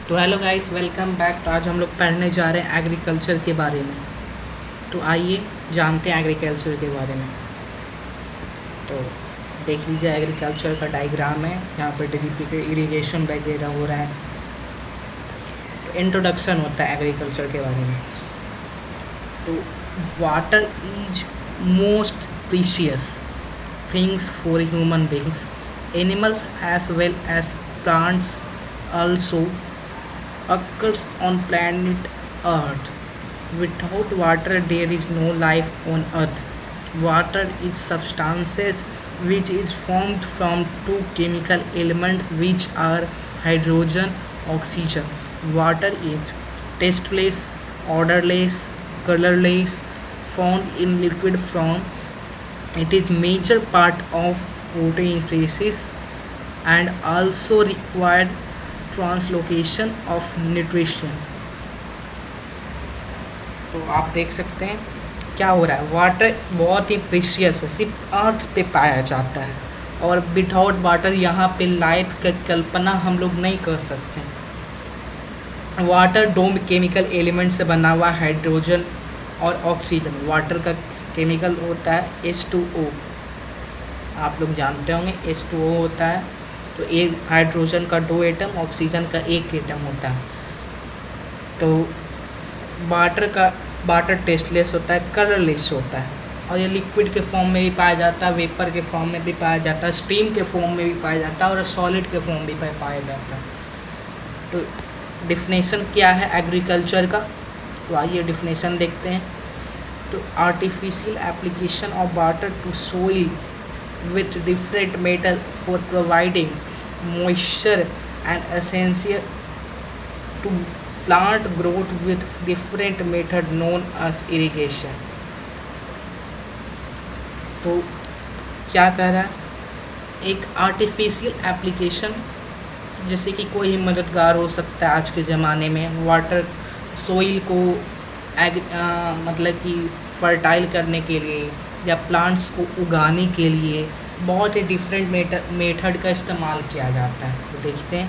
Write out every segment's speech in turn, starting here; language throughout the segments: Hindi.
तो हेलो गाइस, वेलकम बैक। तो आज हम लोग पढ़ने जा रहे हैं एग्रीकल्चर के बारे में। तो आइए जानते हैं एग्रीकल्चर के बारे में। तो देख लीजिए, एग्रीकल्चर का डायग्राम है। यहाँ पर ड्रिप इरिगेशन वगैरह हो रहा है। तो इंट्रोडक्शन होता है एग्रीकल्चर के बारे में। तो water is most precious things for human beings, animals as well as plants also occurs on planet Earth. Without water, there is no life on Earth. Water is substances which is formed from two chemical elements which are hydrogen, oxygen. Water is tasteless, odorless, colorless, found in liquid form. It is major part of photosynthesis and also required translocation of nutrition. तो आप देख सकते हैं क्या हो रहा है। वाटर बहुत ही प्रीशियस है, सिर्फ अर्थ पे पाया जाता है, और विदाउट वाटर यहाँ पे लाइफ की कल्पना हम लोग नहीं कर सकते। वाटर दो केमिकल एलिमेंट से बना हुआ, हाइड्रोजन और ऑक्सीजन। वाटर का केमिकल होता है H2O, आप लोग जानते होंगे H2O होता है। तो एक हाइड्रोजन का 2 एटम, ऑक्सीजन का 1 एटम होता है। तो वाटर टेस्टलेस होता है, कलरलेस होता है, और ये लिक्विड के फॉर्म में भी पाया जाता है, वेपर के फॉर्म में भी पाया जाता है, स्टीम के फॉर्म में भी पाया जाता है, और सॉलिड के फॉर्म में भी पाया जाता है। तो डिफिनेशन क्या है एग्रीकल्चर का? तो आइए डिफिनेशन देखते हैं। तो artificial application of water to soil with different metal for providing moisture and essential to plant growth with different method known as irrigation। तो क्या कह रहा है? एक आर्टिफिशियल एप्लीकेशन, जैसे कि कोई ही मददगार हो सकता है आज के ज़माने में वाटर सोइल को मतलब कि फर्टाइल करने के लिए या प्लांट्स को उगाने के लिए बहुत ही डिफरेंट मेथड का इस्तेमाल किया जाता है। तो देखते हैं।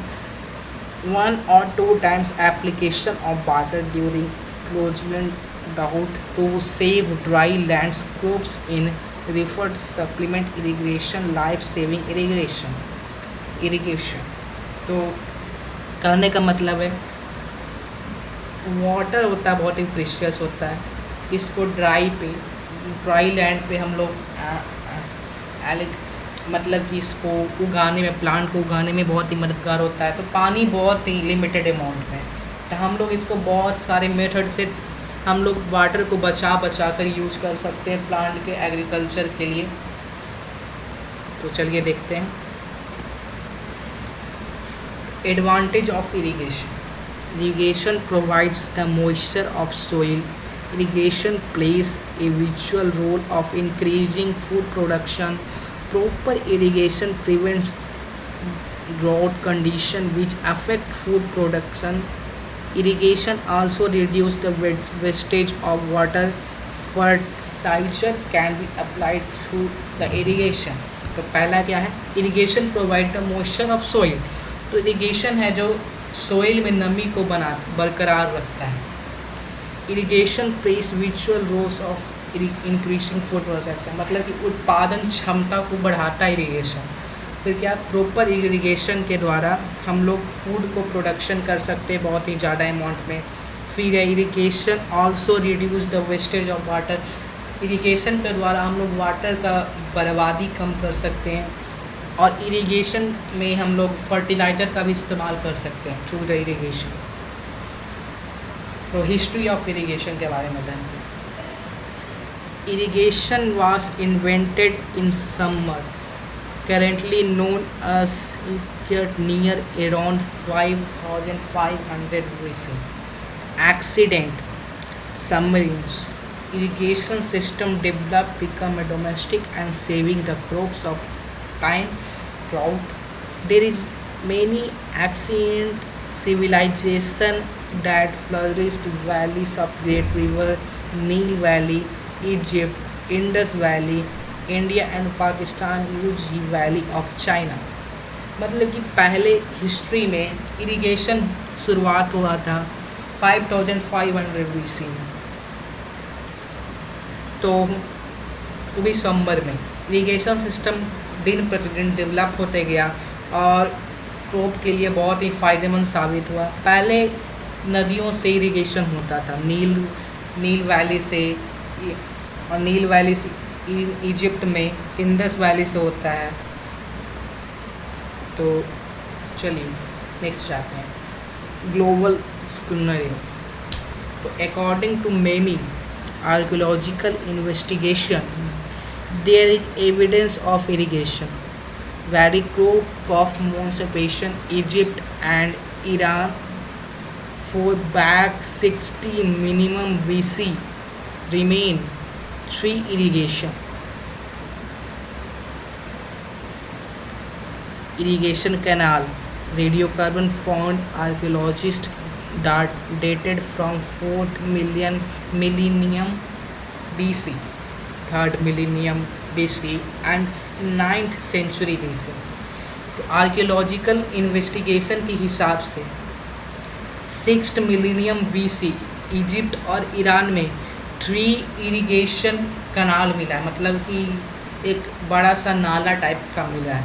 1 or 2 times application of water during closement drought to save dry landscapes in referred supplement irrigation, life saving irrigation। तो कहने का मतलब है वाटर होता है बहुत ही प्रेशियस होता है, इसको ड्राई लैंड पे हम लोग मतलब कि इसको उगाने में, प्लांट को उगाने में बहुत ही मददगार होता है। तो पानी बहुत ही लिमिटेड अमाउंट में, तो हम लोग इसको बहुत सारे मेथड से हम लोग वाटर को बचा कर यूज़ कर सकते हैं प्लांट के एग्रीकल्चर के लिए। तो चलिए देखते हैं। Advantage of irrigation provides the moisture of soil. Irrigation plays a vital role of increasing food production. Proper irrigation prevents drought conditions which affect food production. Irrigation also reduces the wastage of water. Fertilizer can be applied through the irrigation। तो पहला क्या है? Irrigation provide the moisture of soil। तो irrigation है जो सोइल में नमी को बरकरार रखता है। Irrigation plays visual roles of increasing food production, मतलब कि उत्पादन क्षमता को बढ़ाता है इरिगेशन। फिर क्या? प्रॉपर इरिगेशन के द्वारा हम लोग फूड को प्रोडक्शन कर सकते हैं बहुत ही ज़्यादा अमाउंट में। फिर irrigation also reduce the wastage of water. Irrigation के द्वारा हम लोग वाटर का बर्बादी कम कर सकते हैं, और इरिगेशन में हम लोग फर्टिलाइज़र का भी इस्तेमाल कर सकते हैं थ्रू द इरिगेशन। तो हिस्ट्री ऑफ इरिगेशन के बारे में जानते हैं। Irrigation was invented in Sumer currently known as near around 5500 BC। Accident submarines irrigation system developed become a domestic and saving the crops of time drought. There is many ancient civilization that flourished valleys of Great River, Nile Valley, Egypt, Indus Valley, India and Pakistan use the Valley of China. मतलब कि पहले हिस्ट्री में इरिगेशन शुरुआत हुआ था 5500 BC में, तो दिसंबर में इरिगेशन सिस्टम दिन प्रतिदिन डेवलप होते गया और क्रॉप के लिए बहुत ही फ़ायदेमंद साबित हुआ। पहले नदियों से इरिगेशन होता था, नील वैली से, और नील वैली से इजिप्ट में इंडस वैली से होता है। तो चलिए नेक्स्ट जाते हैं, ग्लोबल स्कूनरिंग। तो according to many archaeological investigation there is evidence of irrigation valley crop of Mesopotamia, Egypt and Iran for back 60 minimum BC remain three irrigation canal. Radiocarbon found archaeologists dated from 4th millennium BC, 3rd millennium BC and 9th century BC। तो आर्कियोलॉजिकल इन्वेस्टिगेशन के हिसाब से 6th मिलीनियम BC इजिप्ट और ईरान में 3 इरिगेशन कनाल मिला है, मतलब कि एक बड़ा सा नाला टाइप का मिला है,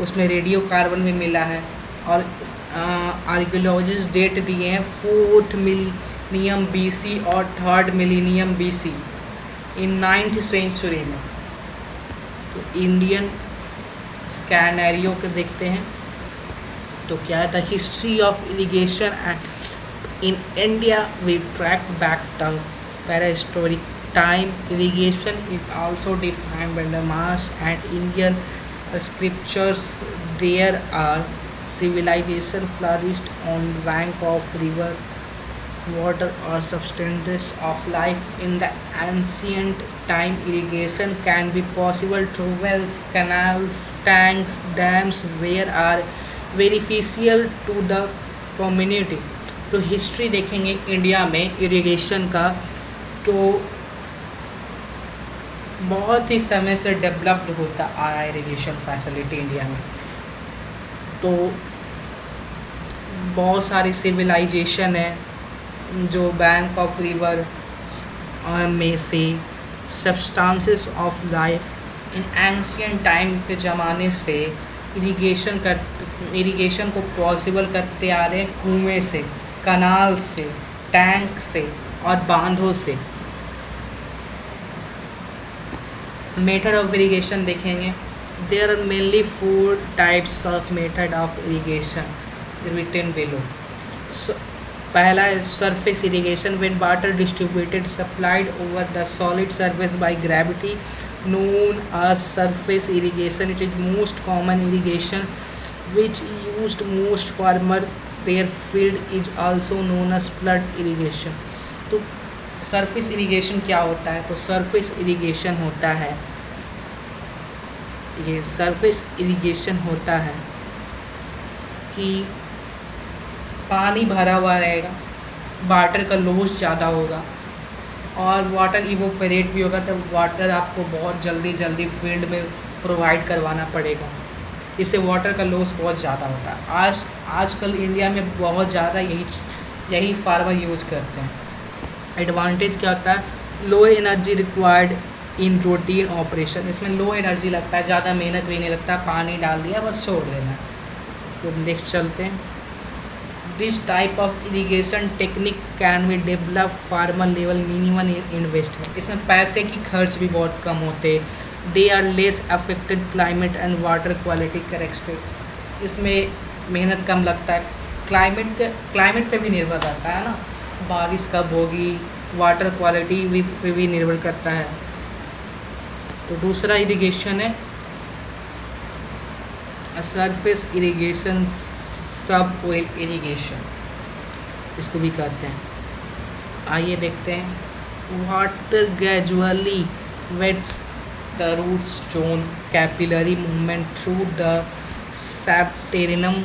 उसमें रेडियो कार्बन भी मिला है। और आर्कियोलॉजिस्ट डेट दिए हैं 4th मिलीनियम BC और 3rd मिलीनियम BC इन 9th सेंचुरी में। तो इंडियन स्कैनरियो के देखते हैं, तो क्या है, the history of irrigation in India we track back to prehistoric time. Irrigation is also defined by the mass and Indian scriptures. There are civilization flourished on bank of river, water or substances of life. In the ancient time, irrigation can be possible through wells, canals, tanks, dams, where are beneficial to the community। तो हिस्ट्री देखेंगे इंडिया में इरिगेशन का, तो बहुत ही समय से डेवलप्ड होता आ रहा है इरिगेशन फैसिलिटी इंडिया में। तो बहुत सारी सिविलाइजेशन है जो बैंक ऑफ रिवर में से substances of life in ancient time के ज़माने से इरिगेशन को पॉसिबल करते आ रहे हैं, कुएँ से, कनाल से, टैंक से और बांधों से। मेथड ऑफ इरिगेशन देखेंगे, there are mainly 4 types of method of irrigation written below। पहला है surface irrigation, when water distributed supplied over the solid surface by gravity, known as surface irrigation। It is most common irrigation which used most farmer their field, is also known as flood irrigation। तो सरफेस इरिगेशन क्या होता है, तो सरफेस इरिगेशन होता है, ये सरफेस इरिगेशन होता है कि पानी भरा हुआ रहेगा, वाटर का लॉस ज़्यादा होगा और वाटर इवोपरेट भी होगा, तो वाटर आपको बहुत जल्दी फील्ड में प्रोवाइड करवाना पड़ेगा, इससे वाटर का लॉस बहुत ज़्यादा होता है। आजकल इंडिया में बहुत ज़्यादा यही फार्मर यूज करते हैं। एडवांटेज क्या होता है, low energy required in routine operation. इसमें लो एनर्जी लगता है, ज़्यादा मेहनत भी नहीं लगता, पानी डाल दिया बस छोड़ देना। तो नेक्स्ट चलते हैं, this type of irrigation technique can be develop farmer level minimum investment. इसमें पैसे की खर्च भी बहुत कम होते, they are less affected climate and water quality characteristics. इसमें मेहनत कम लगता है, क्लाइमेट पे भी निर्भर रहता है ना, बारिश कब होगी, वाटर क्वालिटी पे भी निर्भर करता है। तो दूसरा इरिगेशन है surface irrigation, sub soil irrigation इसको भी कहते हैं। आइए देखते हैं, water gradually wets the roots zone capillary movement through the subterranean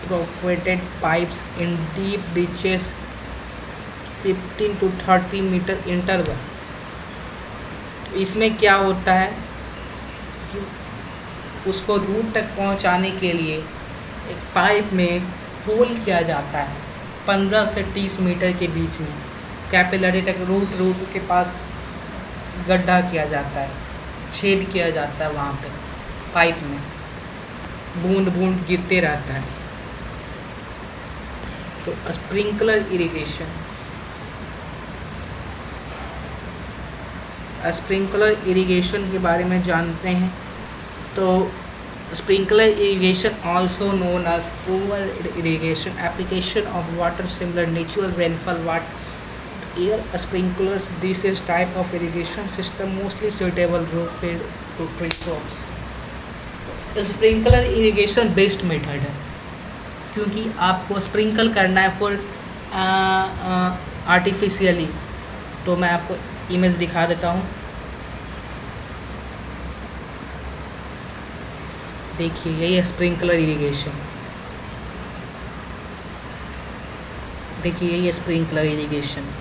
perforated pipes in deep reaches 15 to 30 metre interval. इसमें क्या होता है कि उसको रूट तक पहुंचाने के लिए एक पाइप में होल किया जाता है 15 से 30 मीटर के बीच में। कैपिलरी तक रूट के पास गड्ढा किया जाता है, छेद किया जाता है वहाँ पे पाइप में, बूंद बूंद गिरते रहता है। तो स्प्रिंकलर इरिगेशन, स्प्रिंकलर इरिगेशन के बारे में जानते हैं। तो sprinkler irrigation also known as over irrigation, application of water similar natural rainfall what air sprinklers. This is type of irrigation system mostly suitable to tree crops. Sprinkler irrigation best method है क्योंकि आपको स्प्रिंकल करना है फॉर आर्टिफिशियली। तो मैं आपको इमेज दिखा देता हूँ। देखिए यही है स्प्रिंकलर इरिगेशन, देखिए यही है स्प्रिंकलर इरिगेशन।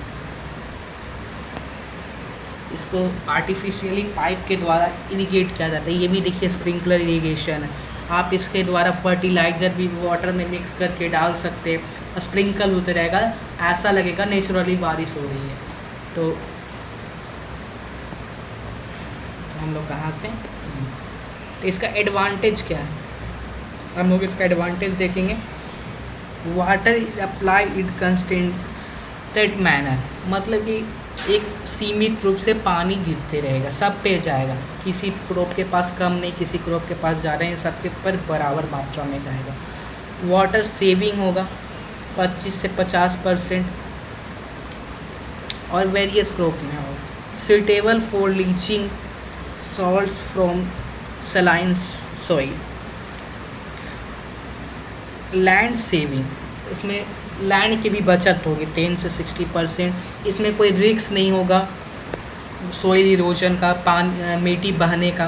इसको आर्टिफिशियली पाइप के द्वारा इरिगेट किया जाता है। ये भी देखिए स्प्रिंकलर इरिगेशन है। आप इसके द्वारा फर्टिलाइज़र भी वाटर में मिक्स करके डाल सकते हैं, स्प्रिंकल होते रहेगा, ऐसा लगेगा नेचुरली बारिश हो रही है। तो हम लोग कहाँ थे? तो इसका एडवांटेज क्या है, हम लोग इसका एडवांटेज देखेंगे। Water is apply it constant manner, मतलब कि एक सीमित रूप से पानी गिरते रहेगा, सब पे जाएगा, किसी क्रॉप के पास कम नहीं, किसी क्रॉप के पास ज़्यादा नहीं, सबके पर बराबर मात्रा में जाएगा। वाटर सेविंग होगा 25 से 50% और वेरियस क्रॉप में होगा। Suitable for leaching salts from saline soil. Land saving, इसमें लैंड की भी बचत होगी 10 से 60%। इसमें कोई रिस्क नहीं होगा सोइल इरोजन का, पानी मिट्टी बहने का।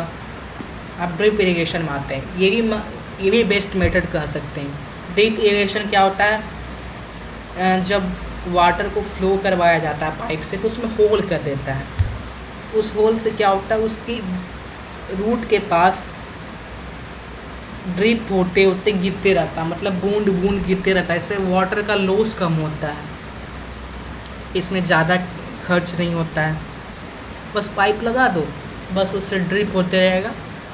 आप ड्रिप इरिगेशन में आते हैं, ये भी बेस्ट मेथड कह सकते हैं। ड्रिप इरिगेशन क्या होता है, जब वाटर को फ्लो करवाया जाता है पाइप से तो उसमें होल कर देता है। उस होल से क्या होता है, उसकी रूट के पास ड्रिप होते होते गिरते रहता है, मतलब बूंद बूंद गिरते रहता है। इससे वाटर का लॉस कम होता है, इसमें ज़्यादा खर्च नहीं होता है। बस पाइप लगा दो, बस उससे ड्रिप होते रहेगा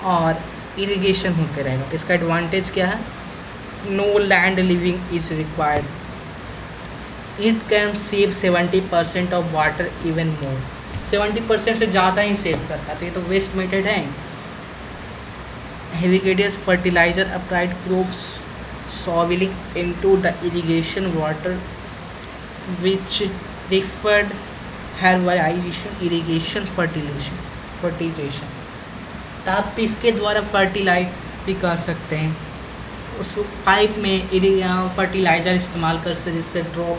और इरिगेशन होते रहेगा। इसका एडवांटेज क्या है, no land living is required, it can save 70% of water even more. 70% से ज़्यादा ही सेव करता है, तो ये तो वेस्ट मेथड है। Heavy fertilizer applied crops sowing into the irrigation water which referred herbicide irrigation fertilization। तो आप इसके द्वारा फर्टिलाइज भी कर सकते हैं, उस पाइप में फर्टिलाइज़र इस्तेमाल कर सकते, जिससे ड्रॉप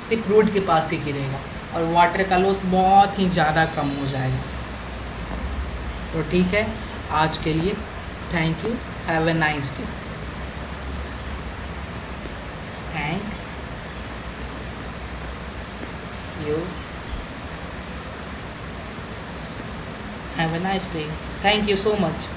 सिर्फ रूट के पास ही गिरेगा और वाटर का लॉस बहुत ही ज़्यादा कम हो जाएगा। तो ठीक है, आज के लिए thank you, have a nice day and you have a nice day. Thank you so much.